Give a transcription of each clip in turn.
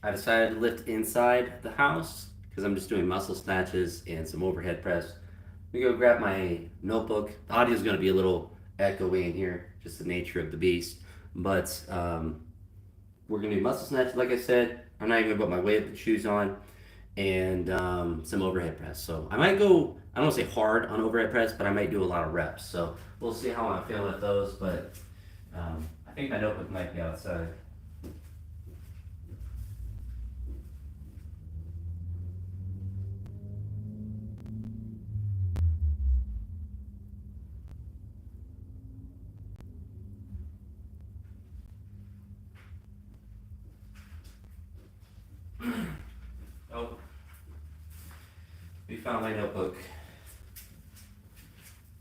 I decided to lift inside the house because I'm just doing muscle snatches and some overhead press. Let me go grab my notebook. The audio is going to be a little echoey in here, just the nature of the beast. But we're going to do muscle snatches, like I said. I'm not even going to put my weightlifting shoes on, and some overhead press. So I might go, I don't want to say hard on overhead press, but I might do a lot of reps. So we'll see how I'm feeling with those. But I think my notebook might be outside. Oh, we found my notebook.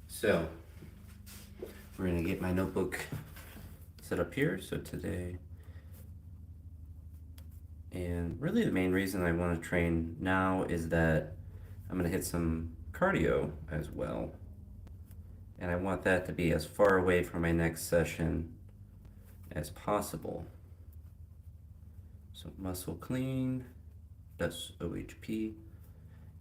So we're gonna get my notebook set up here. So today, and really the main reason I want to train now is that I'm gonna hit some cardio as well. And I want that to be as far away from my next session as possible. So muscle clean, that's OHP.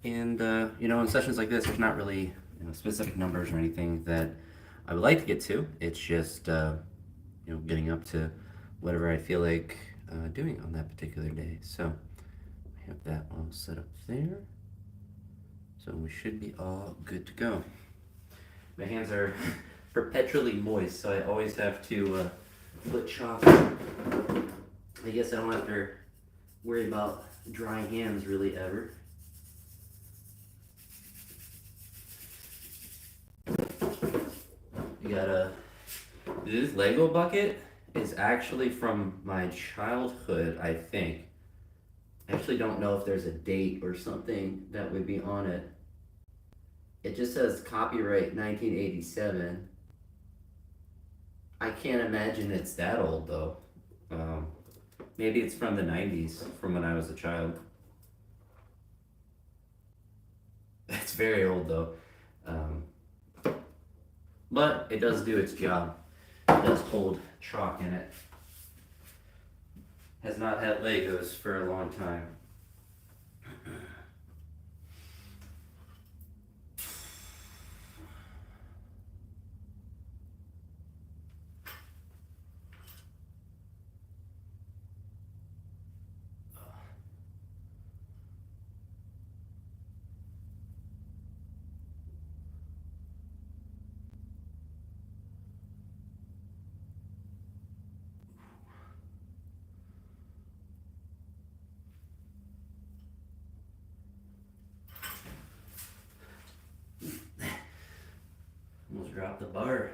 And in sessions like this, there's not really specific numbers or anything that I would like to get to. It's just getting up to whatever I feel like doing on that particular day. So I have that all set up there. So we should be all good to go. My hands are perpetually moist, so I always have to put chalk. I guess I don't have to worry about dry hands really ever. You got this Lego bucket is actually from my childhood, I think. I actually don't know if there's a date or something that would be on it. It just says copyright 1987. I can't imagine it's that old though. Maybe it's from the 90s, from when I was a child. It's very old though. But it does do its job. It does hold chalk in it. Has not had Legos for a long time. Almost dropped the bar.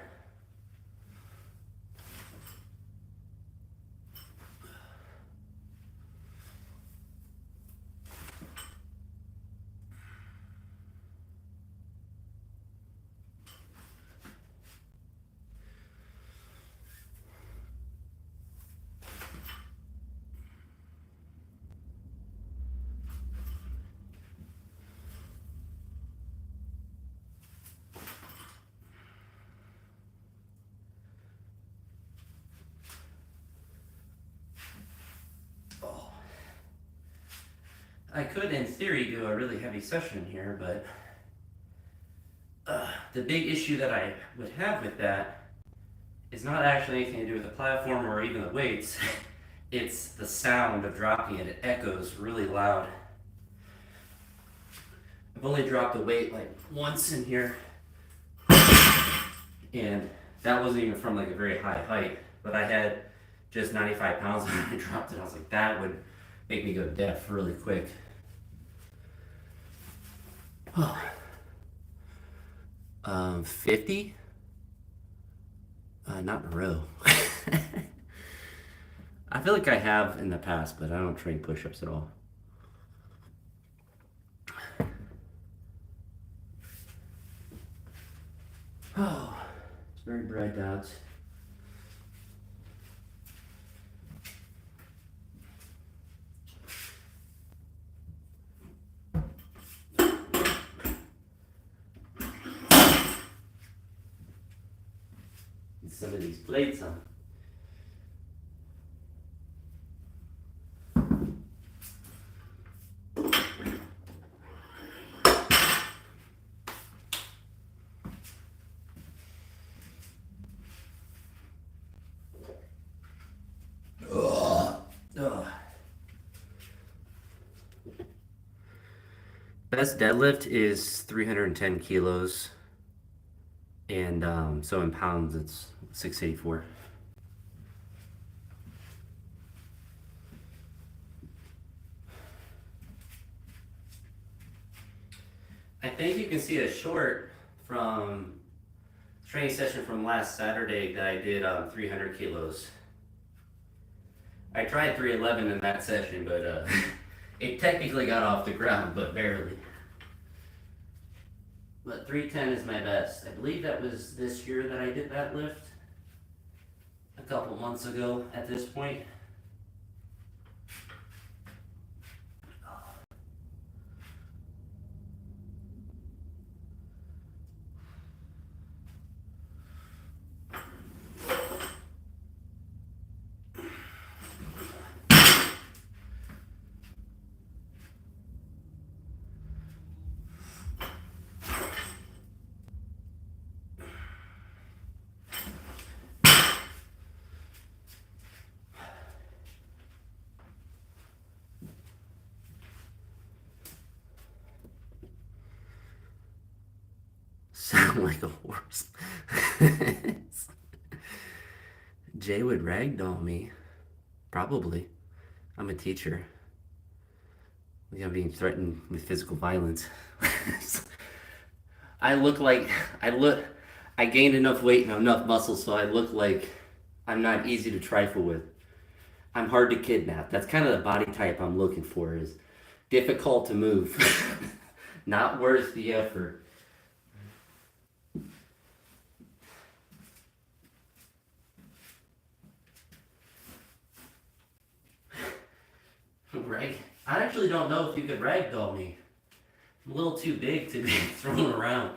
I could, in theory, do a really heavy session here, but the big issue that I would have with that is not actually anything to do with the platform or even the weights. It's the sound of dropping it. It echoes really loud. I've only dropped the weight like once in here, and that wasn't even from like a very high height, but I had just 95 pounds when I dropped it. I was like, that would make me go deaf really quick. Oh. 50? Not in a row. I feel like I have in the past, but I don't train push-ups at all. Oh, it's very bright out. Some of these plates on. Best deadlift is 310 kilos, and so in pounds it's 684. I think you can see a short from training session from last Saturday that I did 300 kilos. I tried 311 in that session, but it technically got off the ground, but barely. But 310 is my best. I believe that was this year that I did that lift. A couple months ago at this point. Sound like a horse. Jay would ragdoll me. Probably. I'm a teacher. Like I'm being threatened with physical violence. I look like I gained enough weight and enough muscle so I look like I'm not easy to trifle with. I'm hard to kidnap. That's kind of the body type I'm looking for is difficult to move. Not worth the effort. Rag? I actually don't know if you could ragdoll me. I'm a little too big to be thrown around.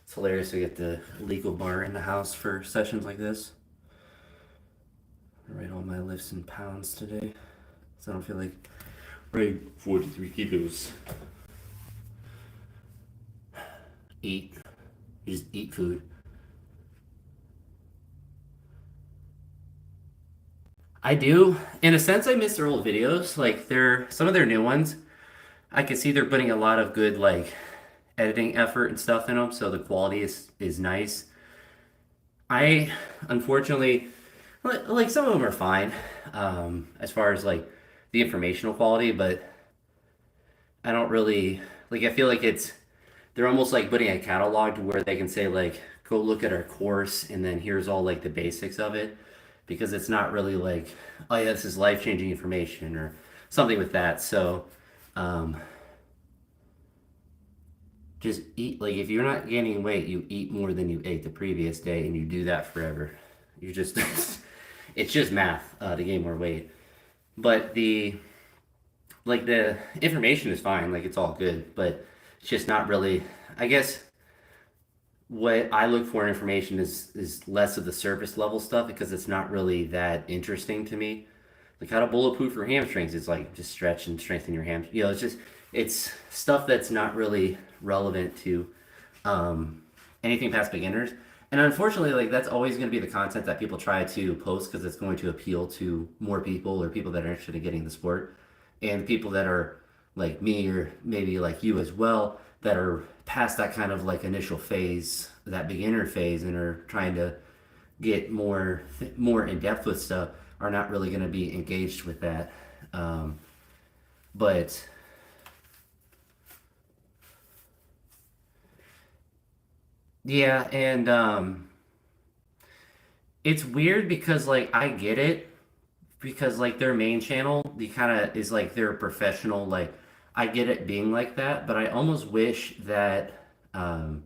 It's hilarious to get the legal bar in the house for sessions like this. I write all my lifts in pounds today, so I don't feel like writing 43 kilos. Eat. You just eat food. I do. In a sense, I miss their old videos. Like some of their new ones. I can see they're putting a lot of good like editing effort and stuff in them, so the quality is nice. I unfortunately like some of them are fine as far as like the informational quality, but I don't really like. I feel like they're almost like putting a catalog to where they can say like go look at our course and then here's all like the basics of it because it's not really like oh yeah this is life-changing information or something with that. So um, just eat like if you're not gaining weight, you eat more than you ate the previous day, and you do that forever. You just it's just math to gain more weight. But the information is fine, like it's all good, but it's just not really. I guess what I look for in information is less of the surface level stuff because it's not really that interesting to me. Like how to bulletproof your hamstrings. It's like just stretch and strengthen your ham. You know, it's stuff that's not really relevant to anything past beginners. And unfortunately, like that's always going to be the content that people try to post because it's going to appeal to more people or people that are interested in getting the sport, and people that are like me or maybe like you as well that are past that kind of like initial phase, that beginner phase, and are trying to get more in depth with stuff are not really going to be engaged with that. But yeah, and it's weird because like I get it because like their main channel, the kind of is like they're professional. Like I get it being like that, but I almost wish that um,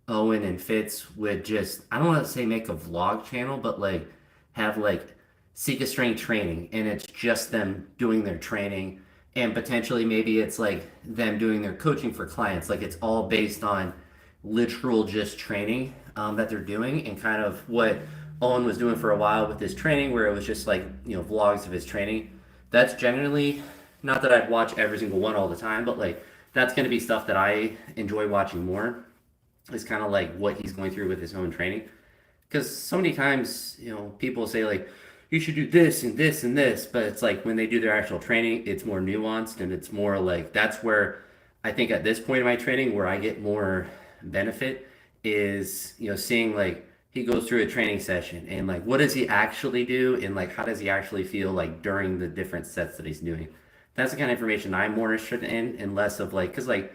Owen and Fitz would just, I don't want to say make a vlog channel, but like have like seek a strength training, and it's just them doing their training, and potentially maybe it's like them doing their coaching for clients. Like it's all based on literal just training that they're doing, and kind of what Owen was doing for a while with his training, where it was just like, vlogs of his training. That's generally, not that I'd watch every single one all the time, but like that's going to be stuff that I enjoy watching more, is kind of like what he's going through with his own training. Because so many times, people say like, you should do this and this and this, but it's like when they do their actual training, it's more nuanced, and it's more like, that's where I think at this point in my training where I get more benefit is, seeing like he goes through a training session and like what does he actually do, and like how does he actually feel like during the different sets that he's doing. That's the kind of information I'm more interested in, and less of like, because like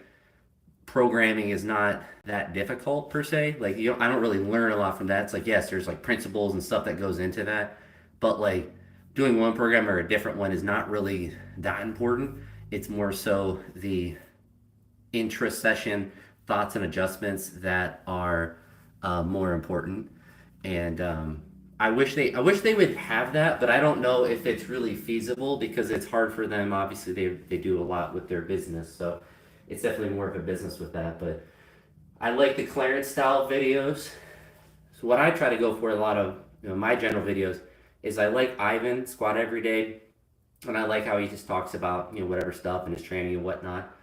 programming is not that difficult per se. Like I don't really learn a lot from that. It's like, yes, there's like principles and stuff that goes into that, but like doing one program or a different one is not really that important. It's more so the intra-session thoughts and adjustments that are more important. And I wish they would have that, but I don't know if it's really feasible because it's hard for them. Obviously, they do a lot with their business, so it's definitely more of a business with that. But I like the Clarence style videos. So what I try to go for a lot of, my general videos is I like Ivan squat every day, and I like how he just talks about, whatever stuff in his training and whatnot.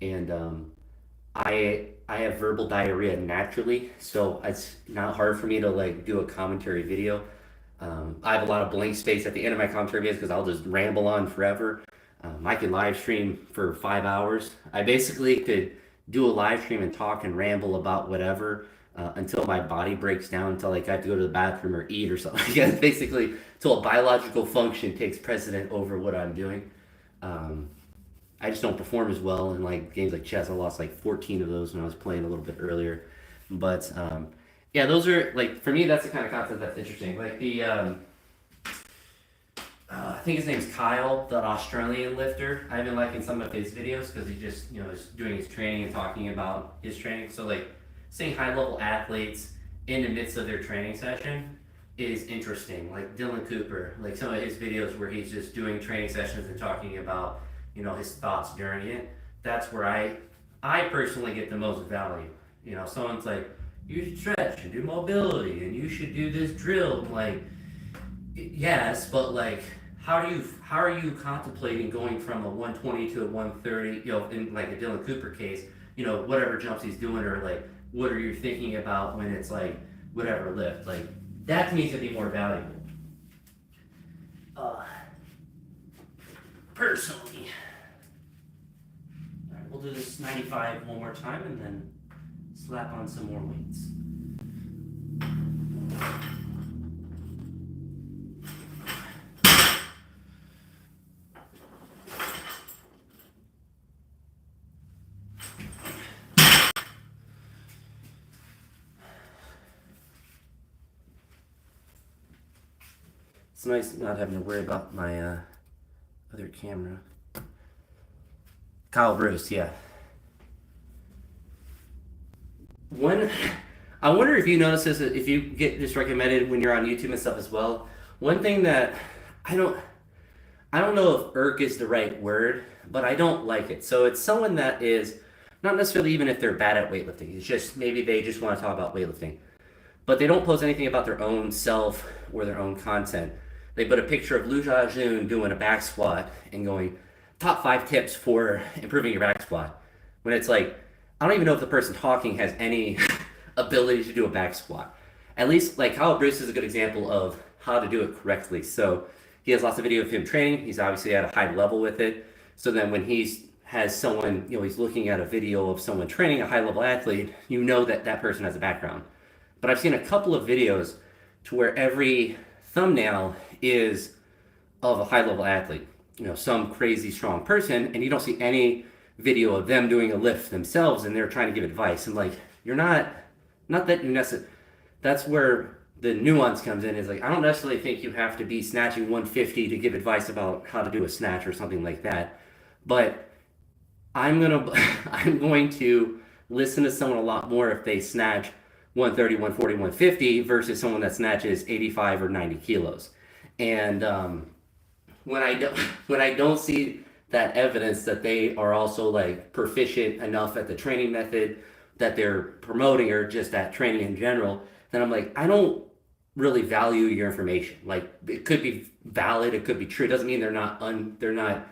And I have verbal diarrhea naturally, so it's not hard for me to like do a commentary video. I have a lot of blank space at the end of my commentary videos because I'll just ramble on forever. I can live stream for 5 hours. I basically could do a live stream and talk and ramble about whatever until my body breaks down, until like I have to go to the bathroom or eat or something. Yeah, basically, until a biological function takes precedent over what I'm doing. Um, I just don't perform as well in like games like chess. I lost like 14 of those when I was playing a little bit earlier. But yeah, those are like, for me, that's the kind of content that's interesting. Like I think his name's Kyle, the Australian lifter. I've been liking some of his videos because he just, is doing his training and talking about his training. So like seeing high level athletes in the midst of their training session is interesting. Like Dylan Cooper, like some of his videos where he's just doing training sessions and talking about, his thoughts during it. That's where I personally get the most value. Someone's like, you should stretch and do mobility and you should do this drill. I'm like, yes, but like, how are you contemplating going from a 120 to a 130? In like a Dylan Cooper case, whatever jumps he's doing, or like, what are you thinking about when it's like whatever lift? Like that to me to be more valuable. Uh, Personally, all right, we'll do this 95 one more time and then slap on some more weights. It's nice not having to worry about my other camera. Kyle Bruce, yeah. One, I wonder if you notice this, if you get this recommended when you're on YouTube and stuff as well. One thing that I don't, I don't know if irk is the right word, but I don't like it. So it's someone that is not necessarily even if they're bad at weightlifting. It's just maybe they just want to talk about weightlifting, but they don't post anything about their own self or their own content. They put a picture of Lu Jun doing a back squat and going, top 5 tips for improving your back squat. When it's like, I don't even know if the person talking has any ability to do a back squat. At least, like, Kyle Bruce is a good example of how to do it correctly. So he has lots of video of him training. He's obviously at a high level with it. So then when has someone, he's looking at a video of someone training a high level athlete, that that person has a background. But I've seen a couple of videos to where every thumbnail is of a high level athlete, some crazy strong person, and you don't see any video of them doing a lift themselves and they're trying to give advice. And like, you're not that you necessarily, that's where the nuance comes in, is like, I don't necessarily think you have to be snatching 150 to give advice about how to do a snatch or something like that. But I'm going to listen to someone a lot more if they snatch 130, 140, 150 versus someone that snatches 85 or 90 kilos. And when I don't when I don't see that evidence that they are also like proficient enough at the training method that they're promoting or just at training in general, then I'm like, I don't really value your information. Like it could be valid, it could be true. It doesn't mean they're not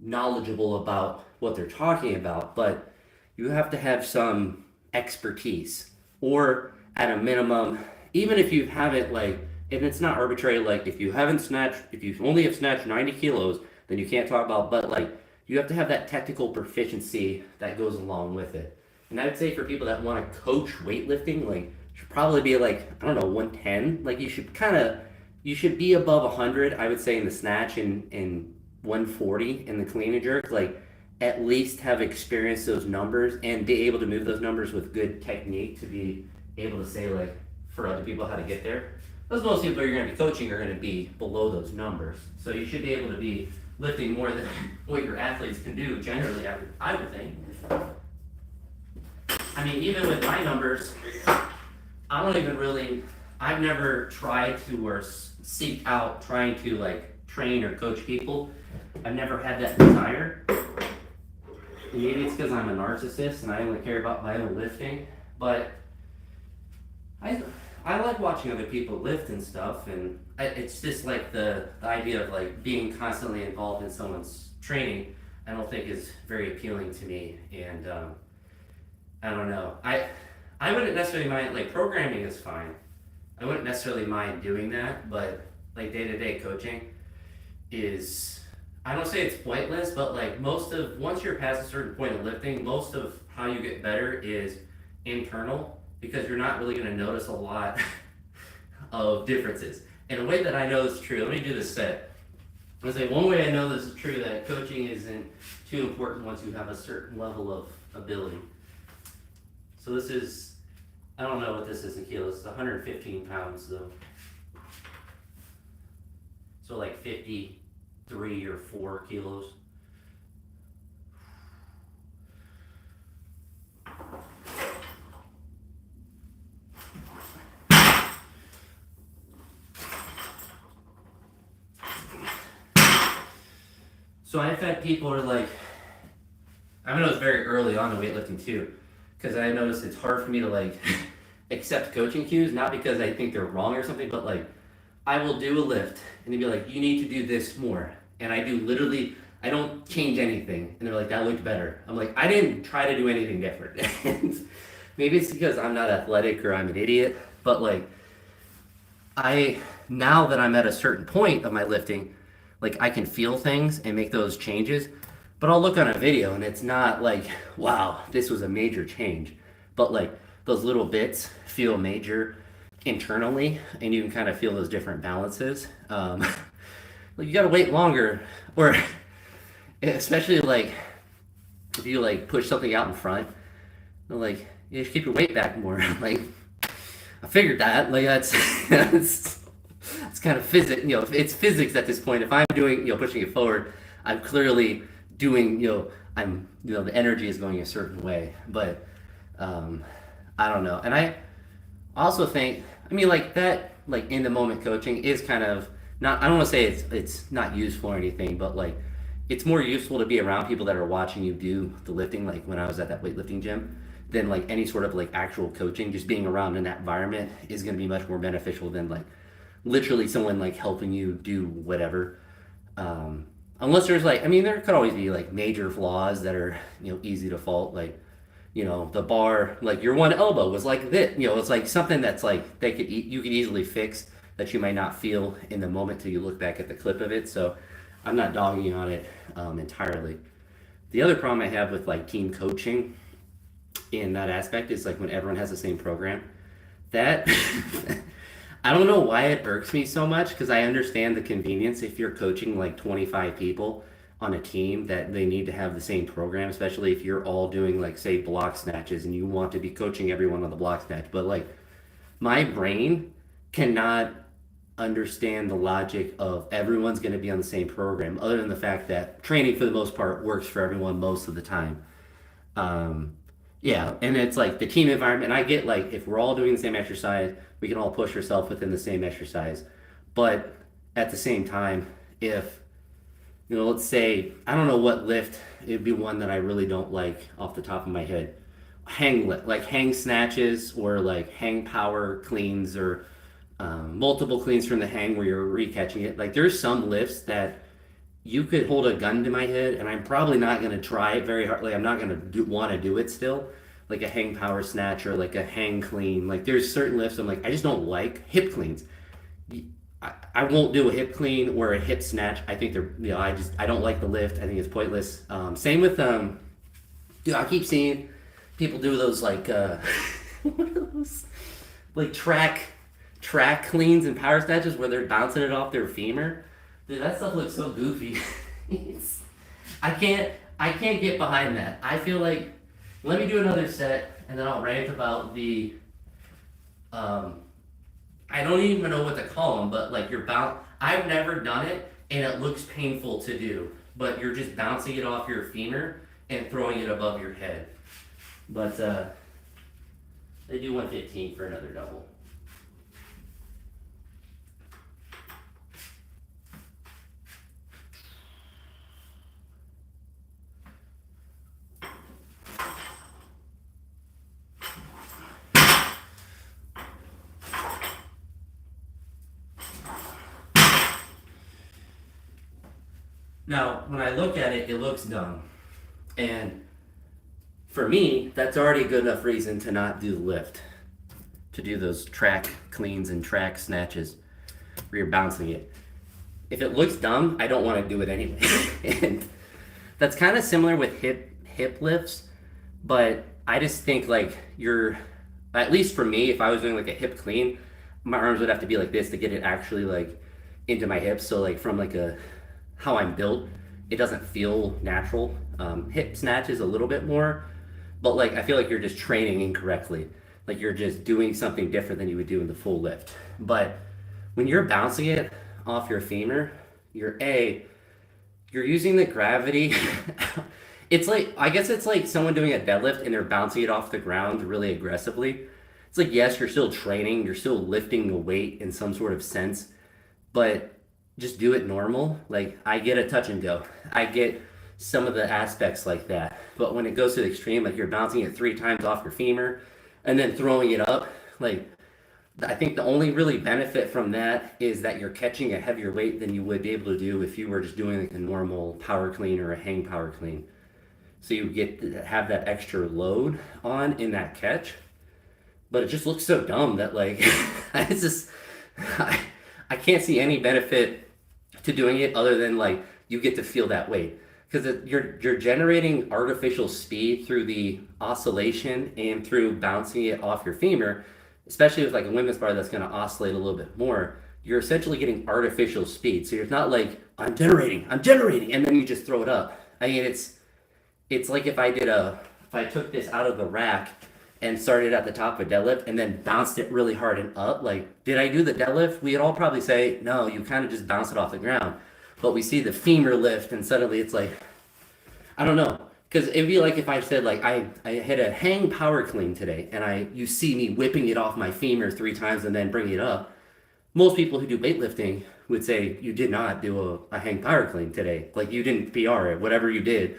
knowledgeable about what they're talking about, but you have to have some expertise, or at a minimum, even if you haven't like, if it's not arbitrary, like if you only have snatched 90 kilos, then you can't talk about, but like you have to have that technical proficiency that goes along with it. And I'd say for people that want to coach weightlifting, like should probably be like, I don't know, 110. Like you should be above 100, I would say, in the snatch and 140 in the clean and jerk. Like at least have experienced those numbers and be able to move those numbers with good technique to be able to say like for other people how to get there. Those most people you're going to be coaching are going to be below those numbers. So you should be able to be lifting more than what your athletes can do generally, I would think. I mean, even with my numbers, I don't even really, I've never tried to or seek out trying to like train or coach people. I've never had that desire. Maybe it's because I'm a narcissist and I only care about my own lifting, but I like watching other people lift and stuff, and it's just like the idea of like being constantly involved in someone's training. I don't think is very appealing to me, and I don't know. I wouldn't necessarily mind, like programming is fine. I wouldn't necessarily mind doing that, but like day-to-day coaching is, I don't say it's pointless, but like once you're past a certain point of lifting, most of how you get better is internal, because you're not really going to notice a lot of differences. And a way that I know this is true, let me do this set. I say one way I know this is true, that coaching isn't too important once you have a certain level of ability. So this is, I don't know what this is in kilos, it's 115 pounds though. So like 53 or 4 kilos. So I've had people are like, I know it's very early on in weightlifting too, because I noticed it's hard for me to like accept coaching cues, not because I think they're wrong or something, but like I will do a lift and they'd be like, you need to do this more. And I do literally, I don't change anything. And they're like, that looked better. I'm like, I didn't try to do anything different. And maybe it's because I'm not athletic or I'm an idiot, but like now that I'm at a certain point of my lifting, like I can feel things and make those changes, but I'll look on a video and it's not like, wow, this was a major change. But like those little bits feel major internally, and you can kind of feel those different balances. Like you gotta wait longer, or especially like if you like push something out in front, like you just keep your weight back more. Like I figured that, like that's it's kind of physics, it's physics at this point. If I'm doing, pushing it forward, I'm clearly doing, the energy is going a certain way. But I don't know. And I also think, I mean, like that, like in the moment coaching is kind of not, I don't want to say it's not useful or anything, but like it's more useful to be around people that are watching you do the lifting, like when I was at that weightlifting gym, than like any sort of like actual coaching. Just being around in that environment is going to be much more beneficial than like literally someone like helping you do whatever. Unless there's like, I mean, there could always be like major flaws that are, easy to fault. Like, the bar, like your one elbow was like this, it's like something that's like, you could easily fix that you might not feel in the moment till you look back at the clip of it. So I'm not dogging on it entirely. The other problem I have with like team coaching in that aspect is like when everyone has the same program, that I don't know why it irks me so much, because I understand the convenience if you're coaching like 25 people on a team that they need to have the same program, especially if you're all doing like say block snatches and you want to be coaching everyone on the block snatch. But like my brain cannot understand the logic of everyone's going to be on the same program, other than the fact that training for the most part works for everyone most of the time. Yeah, and it's like the team environment. And I get like if we're all doing the same exercise, we can all push ourselves within the same exercise. But at the same time, if let's say I don't know what lift, it'd be one that I really don't like off the top of my head. Hang lift, like hang snatches or like hang power cleans or multiple cleans from the hang where you're recatching it. Like there's some lifts that you could hold a gun to my head, and I'm probably not going to try it very hard. Like I'm not going to want to do it still, like a hang power snatch or like a hang clean. Like there's certain lifts I'm like I just don't like hip cleans. I won't do a hip clean or a hip snatch. I think they're I don't like the lift. I think it's pointless. Same with dude. I keep seeing people do those like what are those like track cleans and power snatches where they're bouncing it off their femur. Dude, that stuff looks so goofy. It's, I can't get behind that. I feel like let me do another set and then I'll rant about the um I don't even know what to call them, but like you're bound. I've never done it and it looks painful to do, but you're just bouncing it off your femur and throwing it above your head. But they do 115 for another double. Now, when I look at it, it looks dumb. And for me, that's already a good enough reason to not do the lift, to do those track cleans and track snatches where you're bouncing it. If it looks dumb, I don't want to do it anyway. And that's kind of similar with hip lifts, but I just think like you're at least for me, if I was doing like a hip clean, my arms would have to be like this to get it actually like into my hips. So like from like a how I'm built, it doesn't feel natural. Hip snatches a little bit more, but like I feel like you're just training incorrectly. Like you're just doing something different than you would do in the full lift. But when you're bouncing it off your femur, you're using the gravity. It's like I guess it's like someone doing a deadlift and they're bouncing it off the ground really aggressively. It's like yes, you're still training, you're still lifting the weight in some sort of sense, but just do it normal. Like I get a touch and go. I get some of the aspects like that. But when it goes to the extreme, like you're bouncing it 3 times off your femur and then throwing it up, like I think the only really benefit from that is that you're catching a heavier weight than you would be able to do if you were just doing like a normal power clean or a hang power clean. So you get to have that extra load on in that catch. But it just looks so dumb that like it's just I, I can't see any benefit to doing it other than like you get to feel that weight because you're generating artificial speed through the oscillation and through bouncing it off your femur, especially with like a women's bar that's going to oscillate a little bit more. You're essentially getting artificial speed, so it's not like I'm generating, and then you just throw it up. I mean, it's like if I took this out of the rack and started at the top of a deadlift and then bounced it really hard and up. Like, did I do the deadlift? We'd all probably say no. You kind of just bounce it off the ground. But we see the femur lift, and suddenly it's like I don't know. Because it'd be like if I said like I hit a hang power clean today, and you see me whipping it off my femur 3 times and then bringing it up. Most people who do weightlifting would say you did not do a hang power clean today. Like you didn't PR it, whatever you did,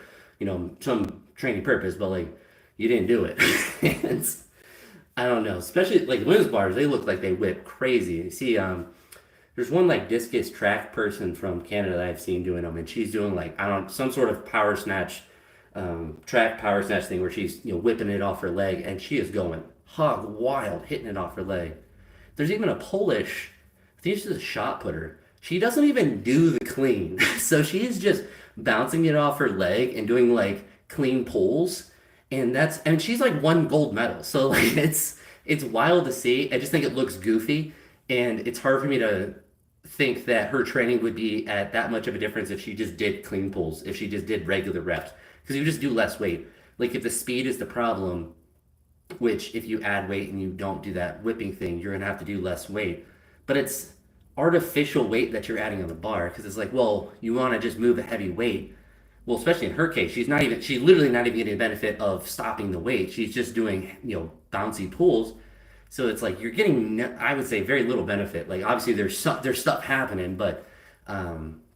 some training purpose, but like you didn't do it. And I don't know, especially like women's bars, they look like they whip crazy. You see, there's one like discus track person from Canada that I've seen doing them, and she's doing like I don't some sort of power snatch, track power snatch thing where she's whipping it off her leg, and she is going hog wild, hitting it off her leg. There's even a Polish, I think she's a shot putter. She doesn't even do the clean, so she is just bouncing it off her leg and doing like clean pulls, and she's like won gold medal. So like it's wild to see. I just think it looks goofy, and it's hard for me to think that her training would be at that much of a difference if she just did clean pulls, if she just did regular reps, because you just do less weight. Like if the speed is the problem, which if you add weight and you don't do that whipping thing, you're gonna have to do less weight. But it's artificial weight that you're adding on the bar because it's like, well, you want to just move a heavy weight. well, especially in her case, she's literally not even getting the benefit of stopping the weight. She's just doing, bouncy pulls. So it's like you're getting, I would say, very little benefit. Like obviously there's stuff happening, but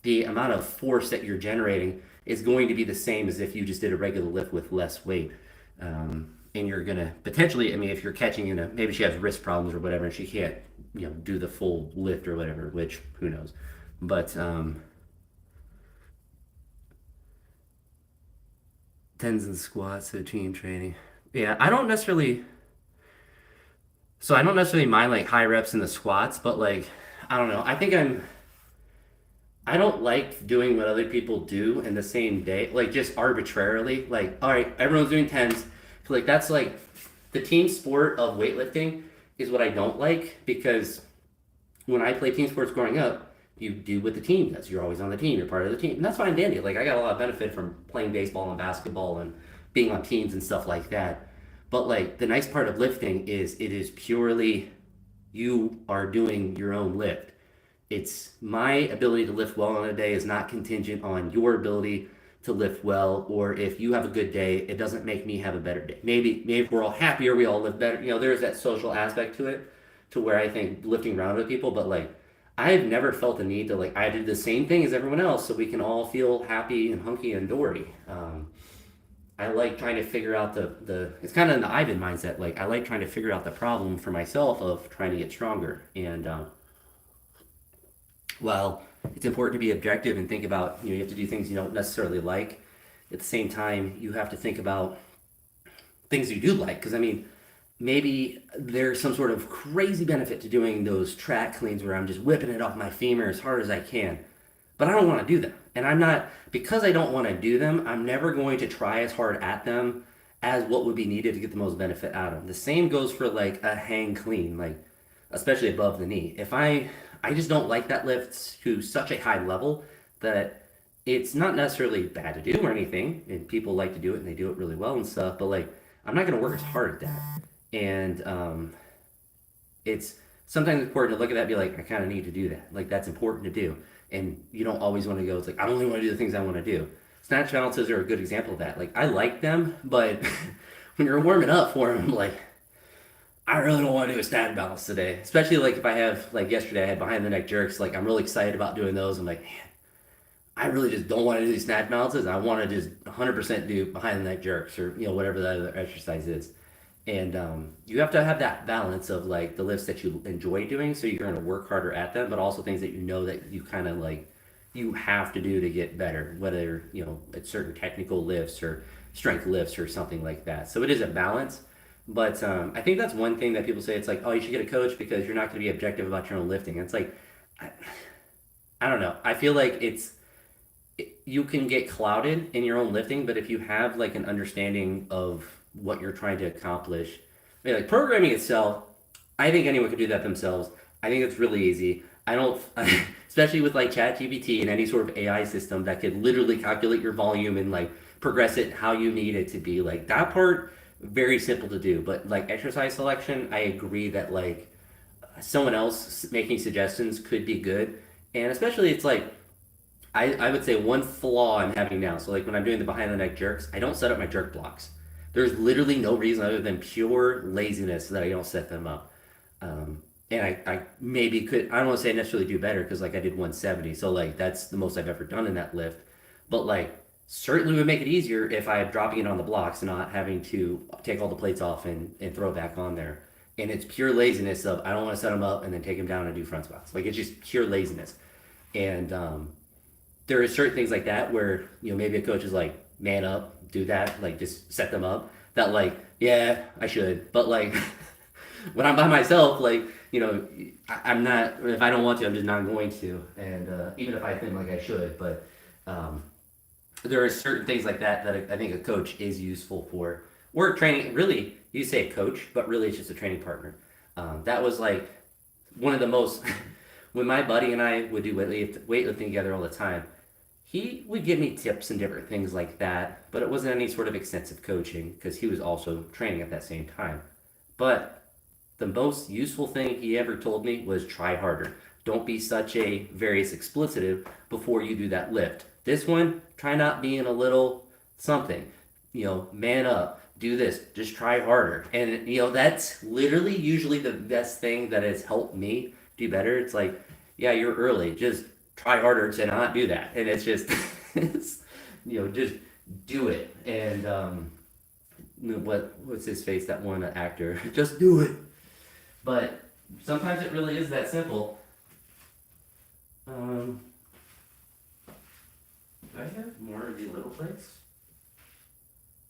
the amount of force that you're generating is going to be the same as if you just did a regular lift with less weight. And you're gonna potentially, I mean, if you're catching in a, maybe she has wrist problems or whatever, and she can't, do the full lift or whatever, which who knows. But tens and squats to team training. Yeah, I don't necessarily mind like high reps in the squats, but like I don't know. I don't like doing what other people do in the same day, like just arbitrarily. Like, all right, everyone's doing tens. Like that's like the team sport of weightlifting is what I don't like because when I played team sports growing up, you do what the team does. You're always on the team. You're part of the team, and that's fine and dandy. Like I got a lot of benefit from playing baseball and basketball and being on teams and stuff like that. But like the nice part of lifting is it is purely you are doing your own lift. It's my ability to lift well on a day is not contingent on your ability to lift well, or if you have a good day, it doesn't make me have a better day. Maybe if we're all happier, we all live better. There's that social aspect to it, to where I think lifting around with people, but like I've never felt the need to like I did the same thing as everyone else, so we can all feel happy and hunky and dory. I like trying to figure out the it's kind of in the Ivan mindset. Like I like trying to figure out the problem for myself of trying to get stronger. And well, it's important to be objective and think about, you have to do things you don't necessarily like. At the same time, you have to think about things you do like. Because, I mean, maybe there's some sort of crazy benefit to doing those track cleans where I'm just whipping it off my femur as hard as I can. But I don't want to do them. And I'm not, because I don't want to do them, I'm never going to try as hard at them as what would be needed to get the most benefit out of them. The same goes for like a hang clean, like especially above the knee. If I just don't like that lift to such a high level that it's not necessarily bad to do or anything, and people like to do it and they do it really well and stuff. But like, I'm not going to work as hard at that, and it's sometimes important to look at that and be like, I kind of need to do that. Like that's important to do, and you don't always want to go. It's like I only want to do the things I want to do. Snatch balances are a good example of that. Like I like them, but when you're warming up for them, like I really don't want to do a snatch balance today. Especially like if I have like yesterday I had behind the neck jerks. Like I'm really excited about doing those. I'm like, man, I really just don't want to do these snatch balances. I want to just 100% do behind the neck jerks or whatever the other exercise is. And you have to have that balance of like the lifts that you enjoy doing, so you're going to work harder at them, but also things that you know that you kind of like you have to do to get better, whether it's certain technical lifts or strength lifts or something like that. So it is a balance. But I think that's one thing that people say. It's like, oh, you should get a coach because you're not going to be objective about your own lifting. And it's like, I, I don't know. I feel like you can get clouded in your own lifting, but if you have like an understanding of what you're trying to accomplish, I mean, like programming itself, I think anyone could do that themselves. I think it's really easy. I don't, especially with like ChatGPT and any sort of AI system that could literally calculate your volume and like progress it how you need it to be. Like that part, very simple to do. But like exercise selection, I agree that like someone else making suggestions could be good. And especially it's like I would say one flaw I'm having now. So like when I'm doing the behind the neck jerks, I don't set up my jerk blocks. There's literally no reason other than pure laziness that I don't set them up. And I maybe could, I don't want to say necessarily do better because like I did 170. So like that's the most I've ever done in that lift. But like certainly would make it easier if I'm dropping it on the blocks and not having to take all the plates off and throw it back on there. And it's pure laziness of I don't want to set them up and then take them down and do front squats. Like it's just pure laziness. And there are certain things like that where maybe a coach is like, man up, do that, like just set them up. That like, yeah, I should, but like when I'm by myself, like I'm not. If I don't want to, I'm just not going to. And even if I think like I should, but there are certain things like that that I think a coach is useful for. Or training, really, you say coach, but really it's just a training partner. That was like one of the most when my buddy and I would do weightlifting together all the time. He would give me tips and different things like that, but it wasn't any sort of extensive coaching because he was also training at that same time. But the most useful thing he ever told me was try harder. Don't be such a various expletive before you do that lift. This one, try not being a little something. Man up. Do this. Just try harder. And that's literally usually the best thing that has helped me do better. It's like, yeah, you're early. Just try harder to not do that. And it's just, it's, just do it. And what's his face? That one actor. Just do it. But sometimes it really is that simple. Do I have more of the little plates?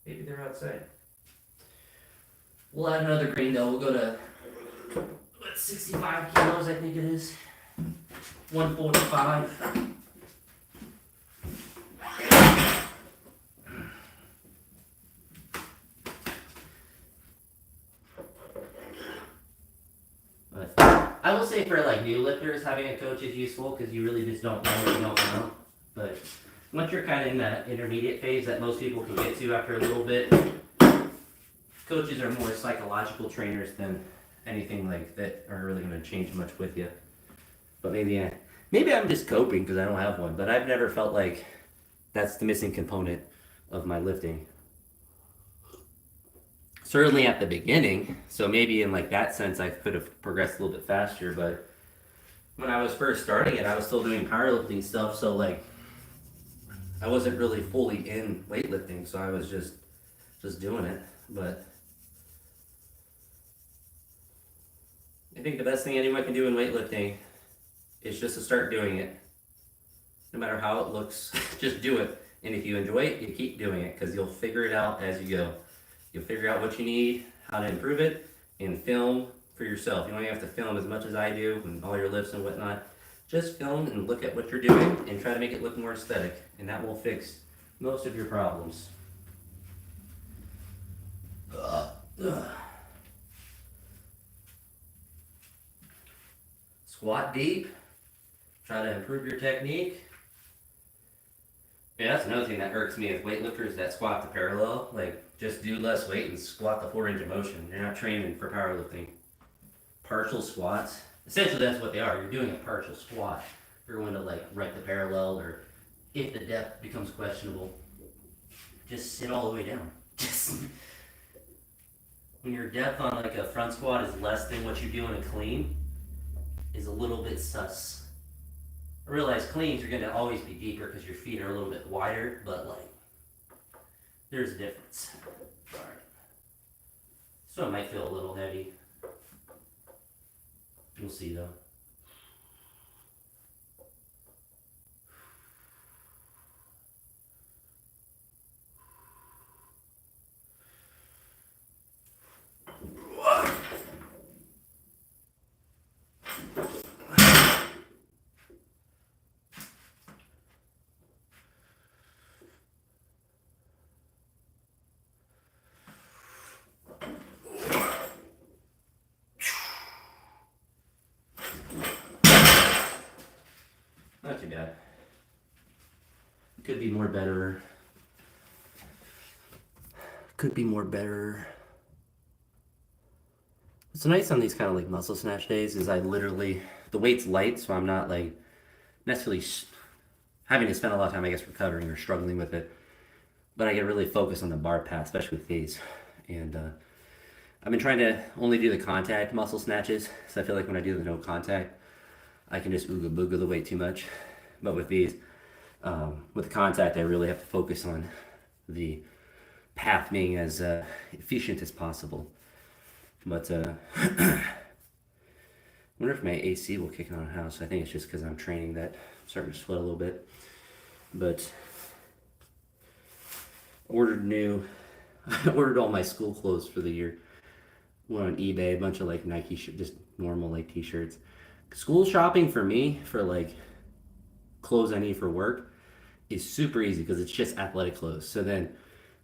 Maybe they're outside. We'll add another grain dough. We'll go to 65 kilos, I think it is. 145. But I will say for like new lifters, having a coach is useful because you really just don't know what you don't know. But once you're kind of in that intermediate phase that most people can get to after a little bit, coaches are more psychological trainers than anything like that are really going to change much with you. But maybe I'm just coping because I don't have one. But I've never felt like that's the missing component of my lifting. Certainly at the beginning, so maybe in like that sense I could have progressed a little bit faster. But when I was first starting it, I was still doing powerlifting stuff, so like I wasn't really fully in weightlifting, so I was just doing it. But I think the best thing anyone can do in weightlifting is just to start doing it. No matter how it looks, just do it. And if you enjoy it, you keep doing it because you'll figure it out as you go. You'll figure out what you need, how to improve it, and film for yourself. You don't even have to film as much as I do and all your lifts and whatnot. Just film and look at what you're doing and try to make it look more aesthetic, and that will fix most of your problems. Squat deep. Try to improve your technique. Yeah, that's another thing that irks me with weightlifters that squat to parallel. Like, just do less weight and squat the 4 range of motion. You're not training for powerlifting. Partial squats. Essentially, that's what they are. You're doing a partial squat. You're going to like right the parallel, or if the depth becomes questionable, just sit all the way down. Just when your depth on like a front squat is less than what you do in a clean, is a little bit sus. I realize cleans are going to always be deeper because your feet are a little bit wider, but like there's a difference. Alright. So it might feel a little heavy. We'll see though. Not too bad. Could be more better. Could be more better. What's nice on these kind of like muscle snatch days is I literally, the weight's light, so I'm not like necessarily having to spend a lot of time, I guess, recovering or struggling with it. But I get really focused on the bar path, especially with these. And I've been trying to only do the contact muscle snatches, so I feel like when I do the no contact, I can just ooga booga the weight too much. But with these, with the contact, I really have to focus on the path being as efficient as possible. But I wonder if my AC will kick on in the house. I think it's just because I'm training that I'm starting to sweat a little bit. But I ordered all my school clothes for the year. Went on eBay, a bunch of like Nike, just normal like t-shirts. School shopping for me, for like clothes I need for work, is super easy because it's just athletic clothes. So then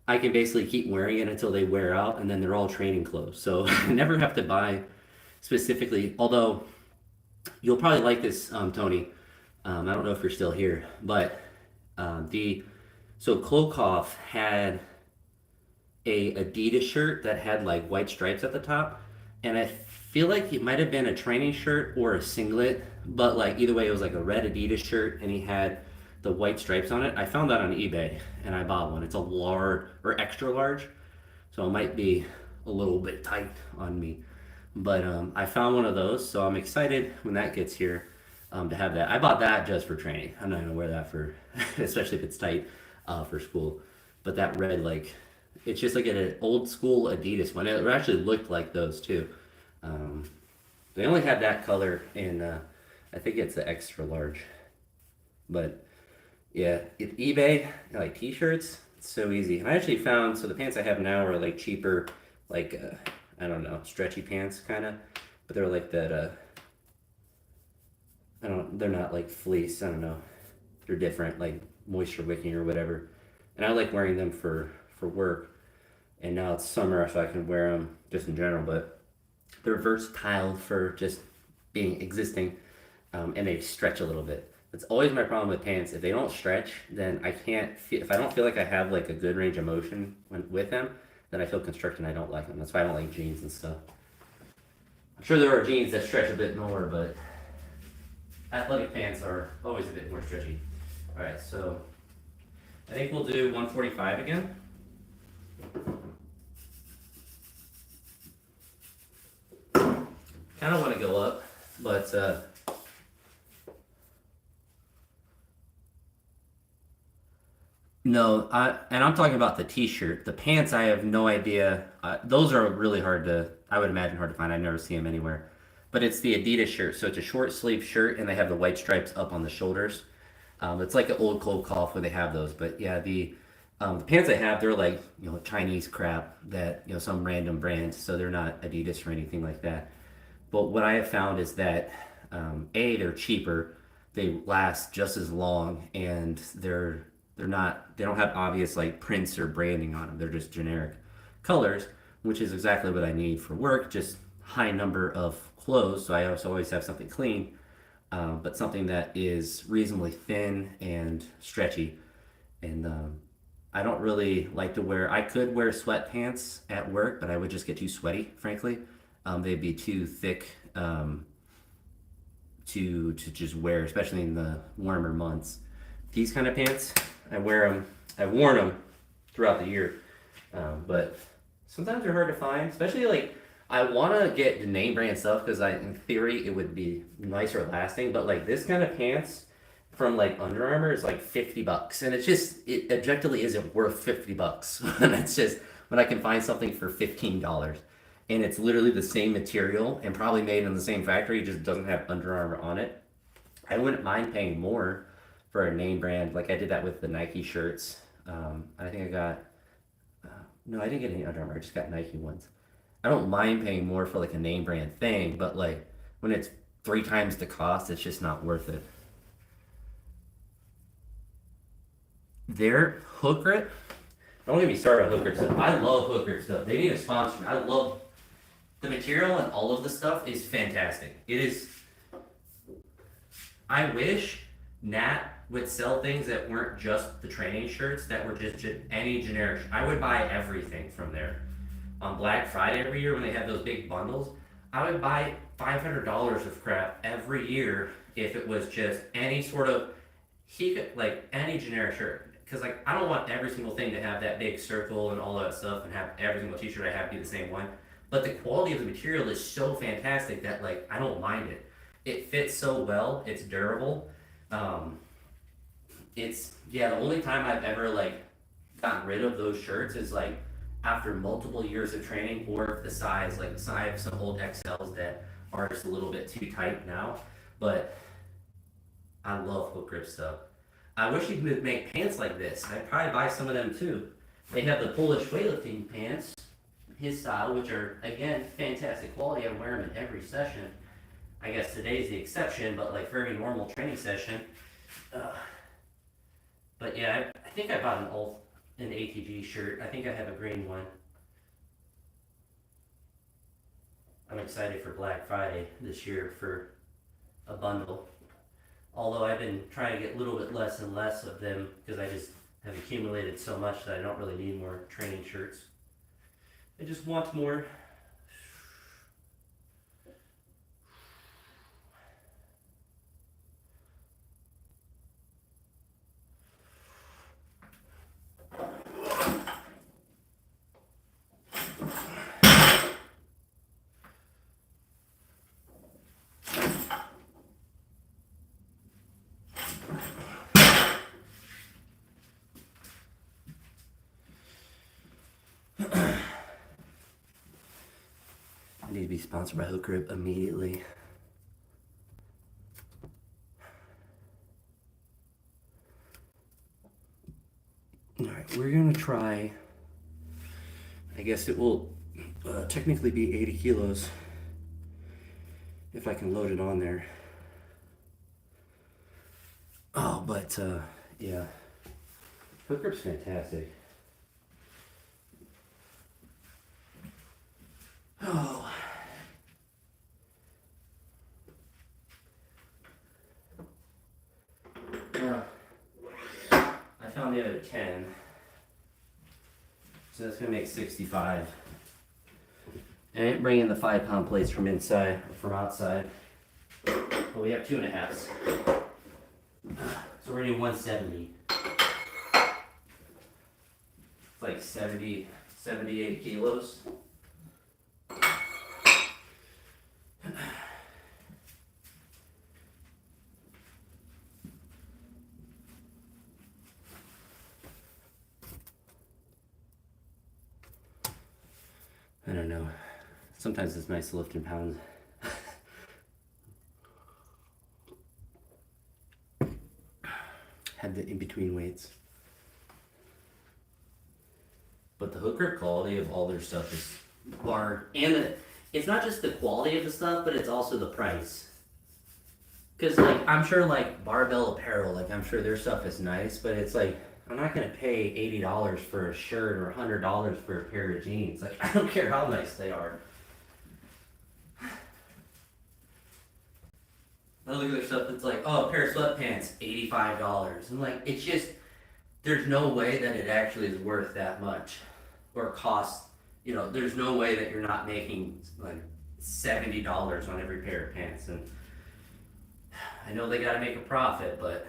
I can basically keep wearing it until they wear out, and then they're all training clothes. So I never have to buy specifically, although you'll probably like this, Tony. I don't know if you're still here, but so Klokov had a Adidas shirt that had like white stripes at the top, and I feel like it might have been a training shirt or a singlet, but like either way, it was like a red Adidas shirt, and he had the white stripes on it. I found that on eBay and I bought one. It's a large or extra large, so it might be a little bit tight on me. But I found one of those, so I'm excited when that gets here to have that. I bought that just for training. I'm not gonna wear that for, especially if it's tight for school. But that red, like, it's just like an old school Adidas one. It actually looked like those too. Um, they only had that color, and I think it's the extra large. But yeah, eBay, like t-shirts, it's so easy. And I actually found, so the pants I have now are like cheaper, like I don't know, stretchy pants kind of, but they're like that. I don't. They're not like fleece. I don't know. They're different, like moisture wicking or whatever. And I like wearing them for work. And now it's summer, so I can wear them just in general. But they're versatile for just being existing, and they stretch a little bit. That's always my problem with pants. If they don't stretch, then I can't feel. If I don't feel like I have like a good range of motion with them, then I feel constricted and I don't like them. That's why I don't like jeans and stuff. I'm sure there are jeans that stretch a bit more, but athletic pants are always a bit more stretchy. All right, so I think we'll do 145 again. Kind of want to go up, but no, I'm talking about the t-shirt. The pants, I have no idea. Those are really hard to, I would imagine, hard to find. I never see them anywhere. But it's the Adidas shirt, so it's a short sleeve shirt, and they have the white stripes up on the shoulders. It's like an old cold cough where they have those. But yeah, the pants I have, they're like Chinese crap that some random brand, so they're not Adidas or anything like that. But what I have found is that they're cheaper, they last just as long, and they don't have obvious like prints or branding on them. They're just generic colors, which is exactly what I need for work. Just high number of clothes, so I also always have something clean, but something that is reasonably thin and stretchy. And I don't really like to wear. I could wear sweatpants at work, but I would just get too sweaty, frankly. They'd be too thick to just wear, especially in the warmer months. These kind of pants, I wear them. I've worn them throughout the year, but sometimes they're hard to find. Especially like I want to get the name brand stuff because in theory, it would be nicer lasting. But like this kind of pants from like Under Armour is like $50, and it objectively isn't worth $50. And it's just when I can find something for $15, and it's literally the same material and probably made in the same factory, it just doesn't have Under Armour on it. I wouldn't mind paying more for a name brand. Like I did that with the Nike shirts. I think I got no, I didn't get any Under Armour. I just got Nike ones. I don't mind paying more for like a name brand thing, but like when it's 3 times the cost, it's just not worth it. Their hook grip. Don't get me started on hook grip stuff. I love hook grip stuff. They need a sponsor. I love the material and all of the stuff is fantastic. It is. I wish Nat would sell things that weren't just the training shirts, that were just any generic. I would buy everything from there. On Black Friday every year when they have those big bundles, I would buy $500 of crap every year if it was just any sort of like any generic shirt. Because like I don't want every single thing to have that big circle and all that stuff, and have every single T-shirt I have be the same one. But the quality of the material is so fantastic that like I don't mind it. It fits so well. It's durable. Um, it's yeah. The only time I've ever like gotten rid of those shirts is like after multiple years of training, or the size. Like I have some old XLs that are just a little bit too tight now. But I love hook grip stuff. I wish you could make pants like this. I'd probably buy some of them too. They have the Polish weightlifting pants, his style, which are again fantastic quality. I wear them in every session. I guess today's the exception, but like for every normal training session. Uh, but yeah, I think I bought an ATG shirt. I think I have a green one. I'm excited for Black Friday this year for a bundle. Although I've been trying to get a little bit less and less of them because I just have accumulated so much that I don't really need more training shirts. I just want more. I need to be sponsored by Hook Grip immediately. Alright, we're gonna try, I guess it will technically be 80 kilos if I can load it on there. Oh, but yeah, Hook Grip's fantastic. Oh. Yeah. I found the other 10. So that's gonna make 65. I didn't bring in the 5-pound plates from inside, from outside. But we have 2.5s. So we're gonna do 170. It's like 78 kilos. I don't know. Sometimes it's nice to lift in pounds. Had the in-between weights. But the Hook Grip quality of all their stuff is bar, and it's not just the quality of the stuff, but it's also the price. Because like I'm sure like Barbell Apparel, like I'm sure their stuff is nice, but it's like I'm not gonna pay $80 for a shirt or $100 for a pair of jeans. Like I don't care how nice they are. I look at their stuff. It's like, oh, a pair of sweatpants, $85. And like it's just there's no way that it actually is worth that much, or costs. You know, there's no way that you're not making like $70 on every pair of pants. And I know they got to make a profit, but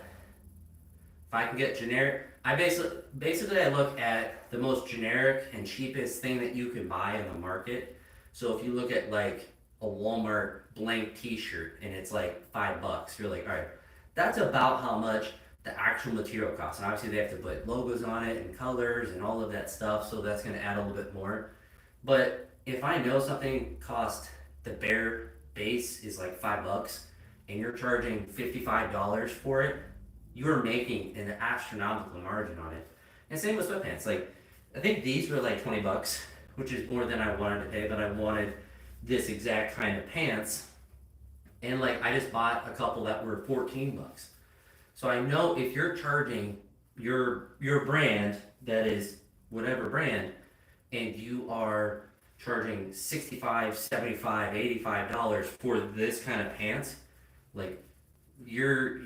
if I can get generic, I basically I look at the most generic and cheapest thing that you can buy in the market. So if you look at like a Walmart blank T-shirt and it's like $5, you're like, all right, that's about how much the actual material costs. And obviously they have to put logos on it and colors and all of that stuff, so that's going to add a little bit more. But if I know something cost, the bare base is like $5 and you're charging $55 for it, you're making an astronomical margin on it. And same with sweatpants. Like I think these were like $20, which is more than I wanted to pay, but I wanted this exact kind of pants. And like I just bought a couple that were $14. So I know if you're charging your brand that is whatever brand, and you are charging $65, $75, $85 for this kind of pants, like you're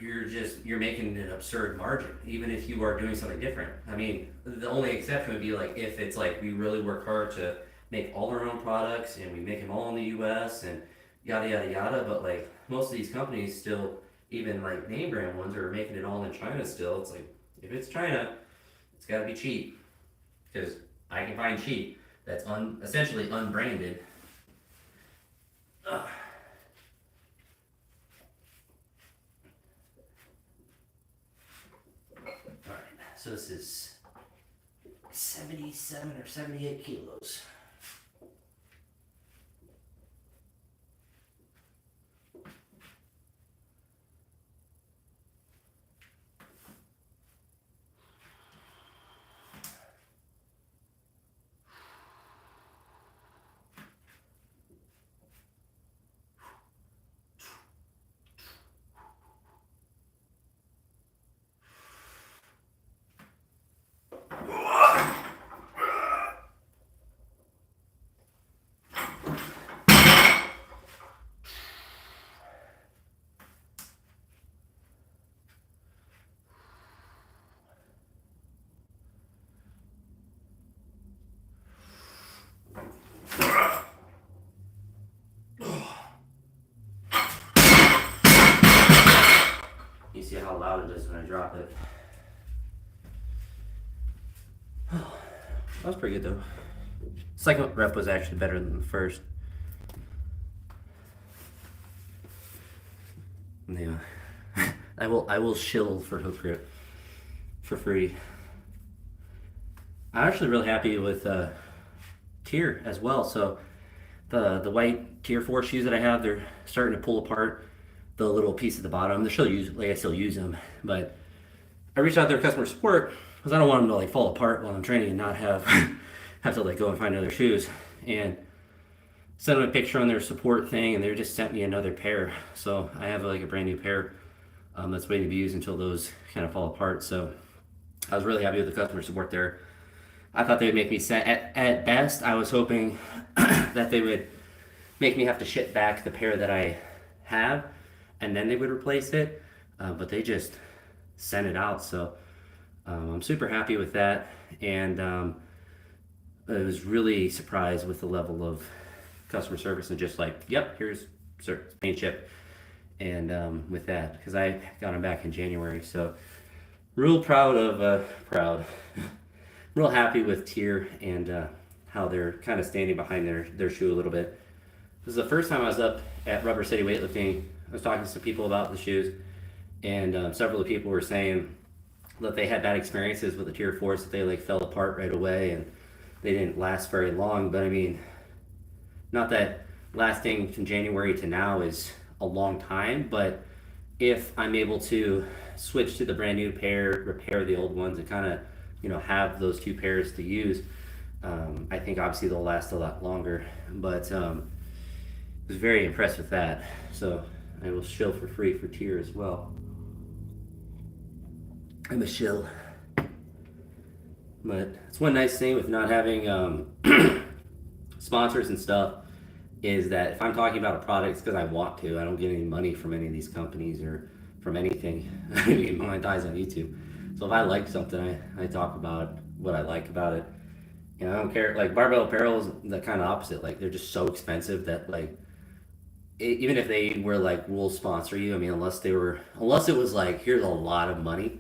making an absurd margin, even if you are doing something different. I mean, the only exception would be like if it's like we really work hard to make all our own products and we make them all in the US and yada yada yada, but like most of these companies still, even like name brand ones, are making it all in China still. It's like if it's China, it's got to be cheap, because I can find cheap that's essentially unbranded. Ugh. Alright, so this is 77 or 78 kilos. You see how loud it is when I drop it. That was pretty good though. Second rep was actually better than the first. Yeah. I will shill for Hook Grip for free. I'm actually really happy with tier as well. So The white Tier 4 shoes that I have, they're starting to pull apart the little piece at the bottom. They're still use like I still use them, but I reached out to their customer support because I don't want them to like fall apart while I'm training and not have have to like go and find other shoes. And sent them a picture on their support thing, and they just sent me another pair. So I have like a brand new pair that's waiting to be used until those kind of fall apart. So I was really happy with the customer support there. I thought they would make me set at best. I was hoping that they would make me have to ship back the pair that I have, and then they would replace it. But they just sent it out, so I'm super happy with that. And I was really surprised with the level of customer service and just like, yep, here's paint chip. And with that, because I got them back in January, so real proud of real happy with Tier and how they're kind of standing behind their shoe a little bit. This is the first time I was up at Rubber City Weightlifting. I was talking to some people about the shoes, and several of the people were saying that they had bad experiences with the Tier 4s, that they like fell apart right away and they didn't last very long. But I mean, not that lasting from January to now is a long time, but if I'm able to switch to the brand new pair, repair the old ones, and kind of, have those two pairs to use, I think obviously they'll last a lot longer. But I was very impressed with that. So I will shill for free for Tier as well. I'm a shill. But it's one nice thing with not having sponsors and stuff, is that if I'm talking about a product, it's because I want to. I don't get any money from any of these companies or from anything. I mean, my dies on YouTube. So if I like something, I talk about what I like about it. I don't care. Like barbell apparel is the kind of opposite. Like they're just so expensive that like, even if they were like will sponsor you, I mean, unless it was like here's a lot of money.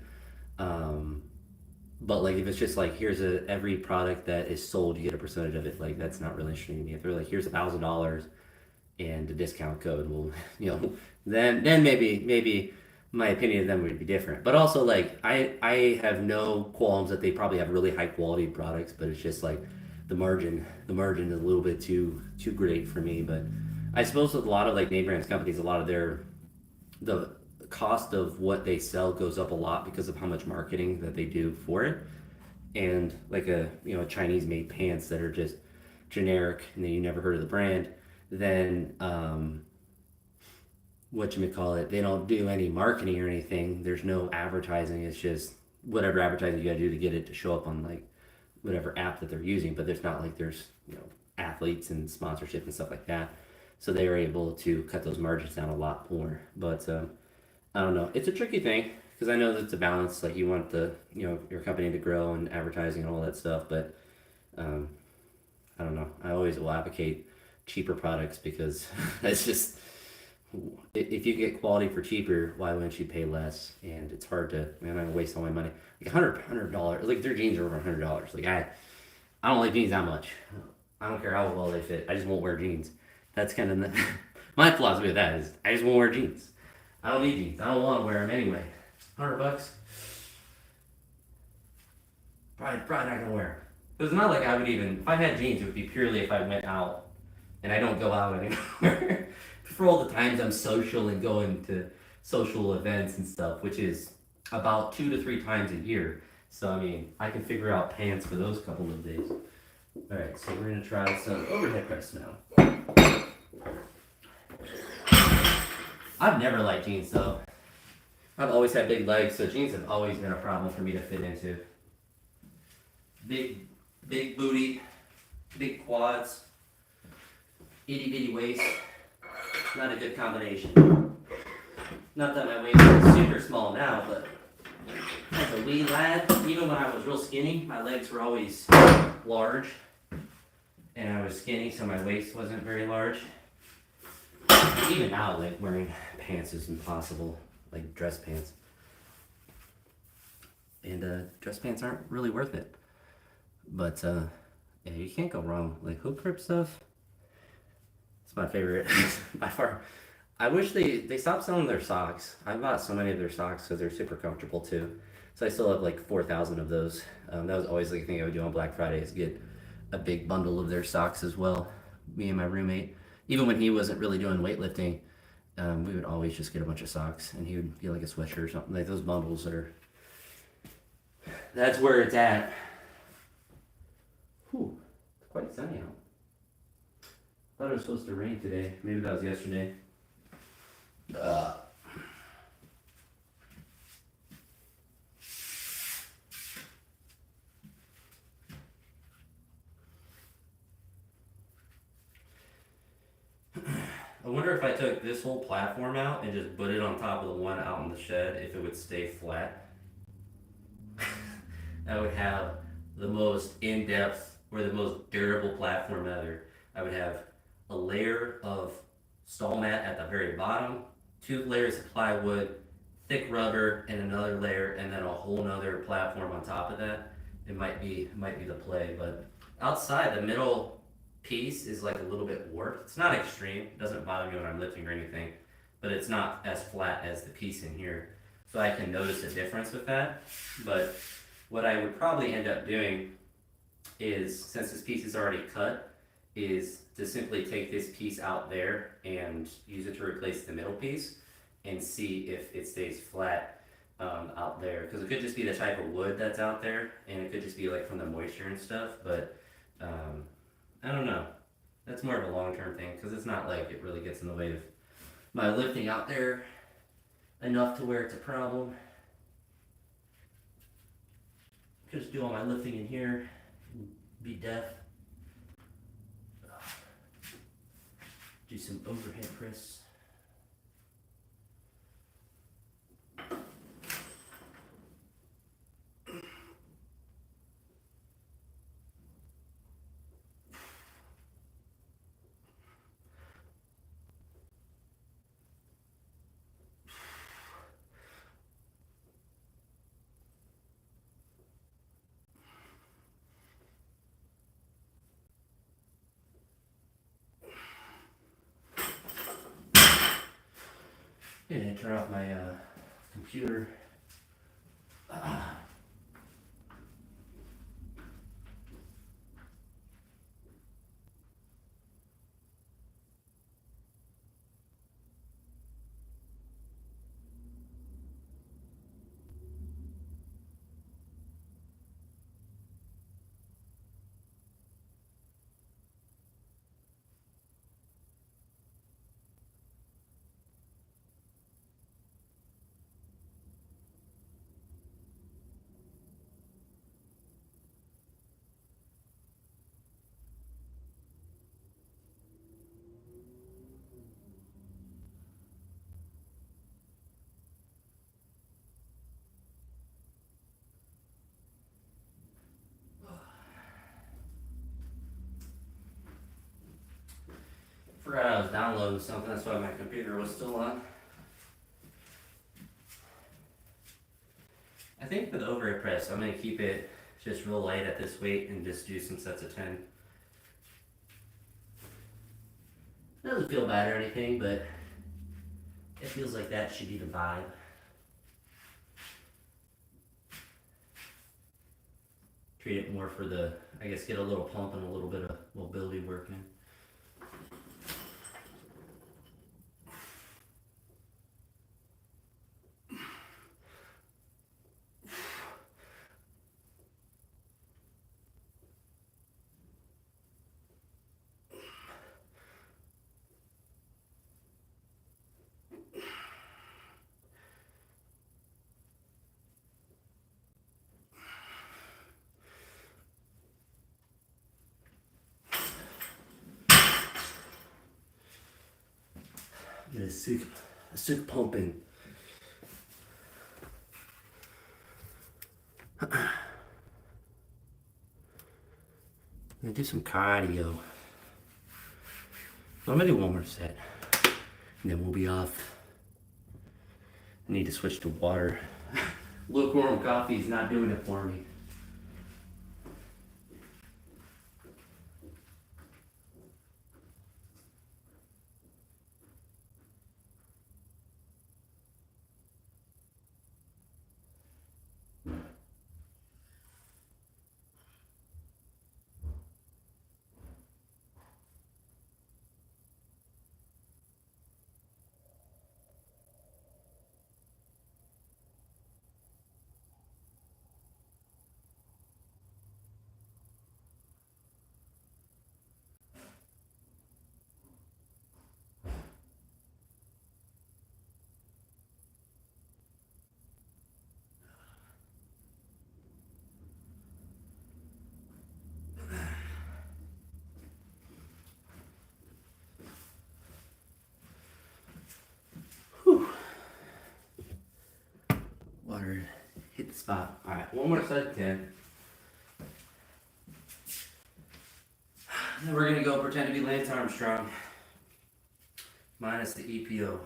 But like if it's just like here's every product that is sold, you get a percentage of it. Like that's not really interesting to me. If they're like here's $1,000 and a discount code, well, then maybe my opinion of them would be different. But also like I have no qualms that they probably have really high quality products, but it's just like the margin is a little bit too great for me. But I suppose with a lot of like name brands companies, a lot of the cost of what they sell goes up a lot because of how much marketing that they do for it. And like a Chinese made pants that are just generic and then you never heard of the brand, then they don't do any marketing or anything. There's no advertising. It's just whatever advertising you gotta do to get it to show up on like whatever app that they're using. But there's not like there's athletes and sponsorship and stuff like that, so they are able to cut those margins down a lot more. But I don't know. It's a tricky thing because I know that it's a balance. Like you want your company to grow and advertising and all that stuff, but I don't know. I always will advocate cheaper products because it's just, if you get quality for cheaper, why wouldn't you pay less? And it's hard to, man, I'm gonna waste all my money. Like $100, like their jeans are over $100. Like I don't like jeans that much. I don't care how well they fit. I just won't wear jeans. That's kind of my philosophy with that is I just won't wear jeans. I don't need jeans. I don't want to wear them anyway. $100. Probably not gonna wear them. It's not like I would even, if I had jeans, it would be purely if I went out, and I don't go out anymore. For all the times I'm social and going to social events and stuff, which is about 2 to 3 times a year. So I mean, I can figure out pants for those couple of days. All right, so we're gonna try some overhead press now. I've never liked jeans though. I've always had big legs, so jeans have always been a problem for me to fit into. Big booty, big quads, itty bitty waist. Not a good combination. Not that my waist is super small now, but as a wee lad, even when I was real skinny, my legs were always large. And I was skinny, so my waist wasn't very large. Even now, like wearing pants is impossible, like dress pants. And dress pants aren't really worth it. But yeah, you can't go wrong. Like hook grip stuff, it's my favorite by far. I wish they stopped selling their socks. I bought so many of their socks because they're super comfortable too. So I still have like 4,000 of those. That was always like a thing I would do on Black Friday is get a big bundle of their socks as well. me and my roommate, even when he wasn't really doing weightlifting, we would always just get a bunch of socks, and he would get like a sweatshirt or something. Like those bundles are. That's where it's at. Whew, it's quite sunny out. Thought it was supposed to rain today. Maybe that was yesterday. I wonder if I took this whole platform out and just put it on top of the one out in the shed, if it would stay flat. I would have the most in-depth or the most durable platform ever. I would have a layer of stall mat at the very bottom, 2 layers of plywood, thick rubber, and another layer, and then a whole nother platform on top of that. It might be the play, but outside the middle piece is like a little bit warped. It's not extreme. It doesn't bother me when I'm lifting or anything, but it's not as flat as the piece in here. So I can notice a difference with that. But what I would probably end up doing is, since this piece is already cut, is to simply take this piece out there and use it to replace the middle piece and see if it stays flat out there. Because it could just be the type of wood that's out there, and it could just be like from the moisture and stuff, but I don't know. That's more of a long-term thing, because it's not like it really gets in the way of my lifting out there enough to where it's a problem. Just do all my lifting in here and be deaf. Do some overhead press. Yeah, turn off my computer. Forgot I was downloading something, that's why my computer was still on. I think for the overhead press, I'm going to keep it just real light at this weight and just do some sets of 10. Doesn't feel bad or anything, but it feels like that should be the vibe. Treat it more for the, I guess, get a little pump and a little bit of mobility working. Get a sick pumping. I'm gonna do some cardio. I'm gonna do one more set, and then we'll be off. I need to switch to water. Lukewarm coffee is not doing it for me. water hit the spot. Alright, one more set of 10. Then we're going to go pretend to be Lance Armstrong. Minus the EPO.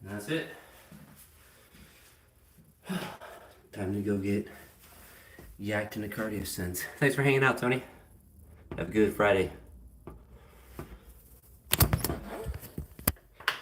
And that's it. Time to go get yacked in a cardio sense. Thanks for hanging out, Tony. Have a good Friday.